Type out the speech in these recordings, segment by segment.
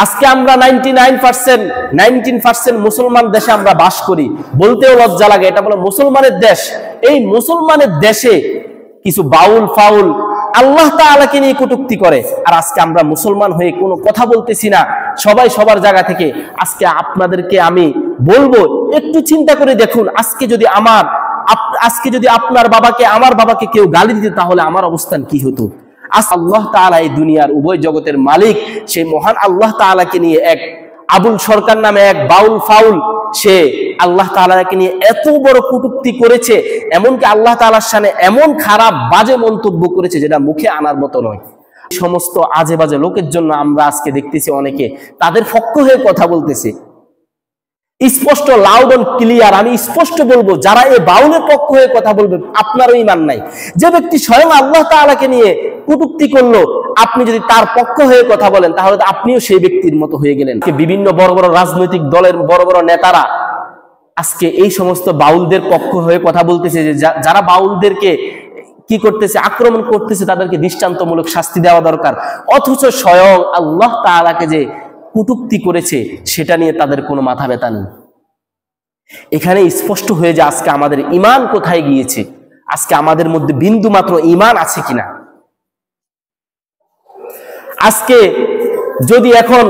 আজকে আমরা 19% মুসলমান দেশে আমরা বাস করি, বলতেও লজ্জা লাগে এটা বলে মুসলমানের দেশ। এই মুসলমানের দেশে কিছু বাউল ফাউল আল্লাহ তাআলাকে নিয়ে কটূক্তি করে, আর আজকে আমরা মুসলমান হয়ে কোনো কথা বলতেছি না, সবাই সবার জায়গা থেকে। আজকে আপনাদেরকে আমি বলবো, একটু চিন্তা করে দেখুন, আজকে যদি আপনার বাবাকে আমার বাবাকে কেউ গালি দিত, তাহলে আমার অবস্থান কি হতো? আল্লাহ তাআলা এই দুনিয়ার উভয় জগতের মালিক, সেই মহান আল্লাহ তাআলাকে নিয়ে এক আবুল সরকার নামে এক বাউল ফাউল, সে আল্লাহ তাআলাকে নিয়ে এত বড় কটূক্তি করেছে, এমনকি আল্লাহ তাআলার শানে এমন খারাপ বাজে মন্তব্য করেছে যেটা মুখে আনার মতো নয়। সমস্ত আজে বাজে লোকের জন্য আমরা আজকে দেখতেছি অনেকে তাদের পক্ষ হয়ে কথা বলতেছে। স্পষ্ট লাউড অ্যান্ড ক্লিয়ার আমি স্পষ্ট বলবো, যারা এই বাউলের পক্ষ হয়ে কথা বলবে আপনারও ঈমান নাই। যে ব্যক্তি স্বয়ং আল্লাহ তাআলাকে নিয়ে কটূক্তি করলো, আপনি যদি তার পক্ষ হয়ে কথা বলেন, তাহলে আপনিও সেই ব্যক্তির মতো হয়ে গেলেন। বিভিন্ন বড় বড় রাজনৈতিক দলের বড় বড় নেতারা আজকে এই সমস্ত বাউলদের পক্ষ হয়ে কথা বলতেছে, যে যারা বাউলদেরকে কি করতেছে, আক্রমণ করতেছে, তাদেরকে দৃষ্টান্তমূলক শাস্তি দেওয়া দরকার। অথচ স্বয়ং আল্লাহ তাআলাকে যে কটূক্তি করেছে সেটা নিয়ে তাদের কোনো মাথা ব্যথা নেই। এখানে স্পষ্ট হয়ে যায় আজকে আমাদের ঈমান কোথায় গিয়েছে, আজকে আমাদের মধ্যে বিন্দু মাত্র ঈমান আছে কিনা। আজকে যদি এখন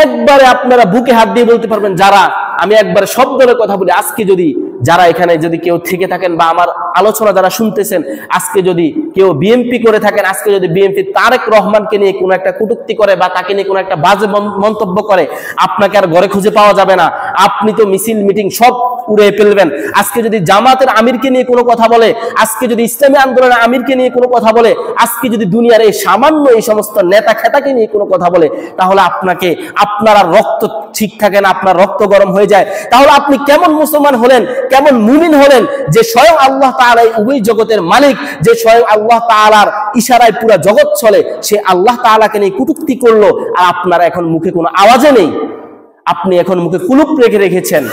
একবারে আপনারা বুকে হাত দিয়ে বলতে পারবেন, যারা আমি একবারে সব দলের কথা বলি, আজকে যদি যারা এখানে যদি কেউ থেকে থাকেন বা আমার আলোচনা যারা শুনতেছেন, আজকে যদি কেউ বিএনপি করে থাকেন, আজকে যদি বিএনপি তারেক রহমানকে নিয়ে কোনো একটা কটূক্তি করে বা তাকে নিয়ে কোনো একটা বাজে মন্তব্য করে, আপনাকে আর ঘরে খুঁজে পাওয়া যাবে না, আপনি তো মিছিল মিটিং সব উড়ে ফেলবেন। আজকে যদি জামাতের আমিরকে নিয়ে কোনো কথা বলে, আজকে যদি ইসলামী আন্দোলনের আমিরকে নিয়ে কোনো কথা বলে, আজকে যদি দুনিয়ার এই সামান্য এই সমস্ত নেতা খেতাকে নিয়ে কোনো কথা বলে, তাহলে আপনার আর রক্ত ঠিক থাকে না, আপনার রক্ত গরম হয়ে যায়। তাহলে আপনি কেমন মুসলমান হলেন, কেমন মুমিন হলেন, যে স্বয়ং আল্লাহ তাআলা উভয় জগতের মালিক, যে স্বয়ং আল্লাহ তাআলার ইশারায় পুরো জগৎ চলে, সে আল্লাহ তাআলাকে নিয়ে কটূক্তি করলো, আর আপনারা এখন মুখে কোনো আওয়াজে নেই, আপনি এখন মুখে কুলুপ রেখে রেখেছেন।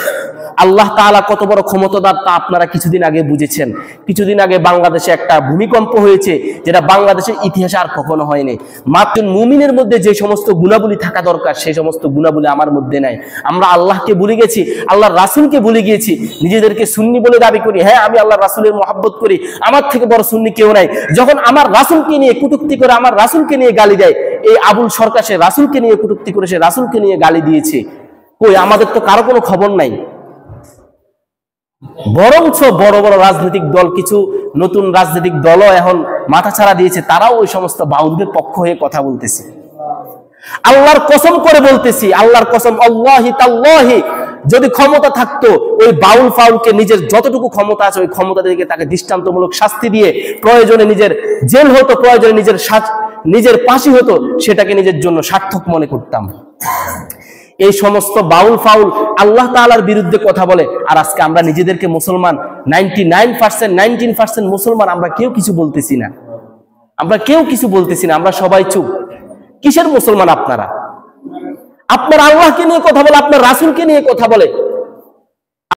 আল্লাহ তাআলা কত বড় ক্ষমতাদার তা আপনারা কিছুদিন আগে বুঝেছেন। কিছুদিন আগে বাংলাদেশে একটা ভূমিকম্প হয়েছে, যেটা বাংলাদেশের ইতিহাসে আর কখনো হয়নি। মাত্র মুমিনের মধ্যে যে সমস্ত গুণাবলী থাকা দরকার, সেই সমস্ত গুণাবলী আমার মধ্যে নাই। আমরা আল্লাহকে ভুলে গেছি, আল্লাহর রাসূলকে ভুলে গিয়েছি, নিজেদেরকে সুন্নি বলে দাবি করি। হ্যাঁ, আমি আল্লাহর রাসূলের মহব্বত করি, আমার থেকে বড় সুন্নি কেউ নাই। যখন আমার রাসূলকে নিয়ে কটূক্তি করে, আমার রাসূলকে নিয়ে গালি দেয়, এই আবুল সরকার সে রাসূলকে নিয়ে কটূক্তি করে, সে রাসূলকে নিয়ে গালি দিয়েছে, কই আমাদের তো কারো কোনো খবর নাই। বরঞ্চ বড় বড় রাজনৈতিক দল, কিছু নতুন রাজনৈতিক দলও এখন মাথা ছাড়া দিয়েছে, তারাও ওই সমস্ত বাউলদের পক্ষ হয়ে কথা বলতেছে। আল্লাহর কসম করে বলতেছি, আল্লাহর কসম, আল্লাহি তাল্লাহি, যদি ক্ষমতা থাকতো ওই বাউল ফাউলকে নিজের যতটুকু ক্ষমতা আছে ওই ক্ষমতা থেকে তাকে দৃষ্টান্তমূলক শাস্তি দিয়ে, প্রয়োজনে নিজের জেল হতো, প্রয়োজনে নিজের ফাঁসি হতো, সেটাকে নিজের জন্য সার্থক মনে করতাম। এই সমস্ত বাউল ফাউল আল্লাহ তাআলার বিরুদ্ধে কথা বলে, আর আজকে আমরা নিজেদেরকে মুসলমান 19% মুসলমান, আমরা কেউ কিছু বলতেছি না, আমরা সবাই চুপ। কিসের মুসলমান আপনারা? আপনার আল্লাহকে নিয়ে কথা বলে, আপনার রাসূলকে নিয়ে কথা বলে,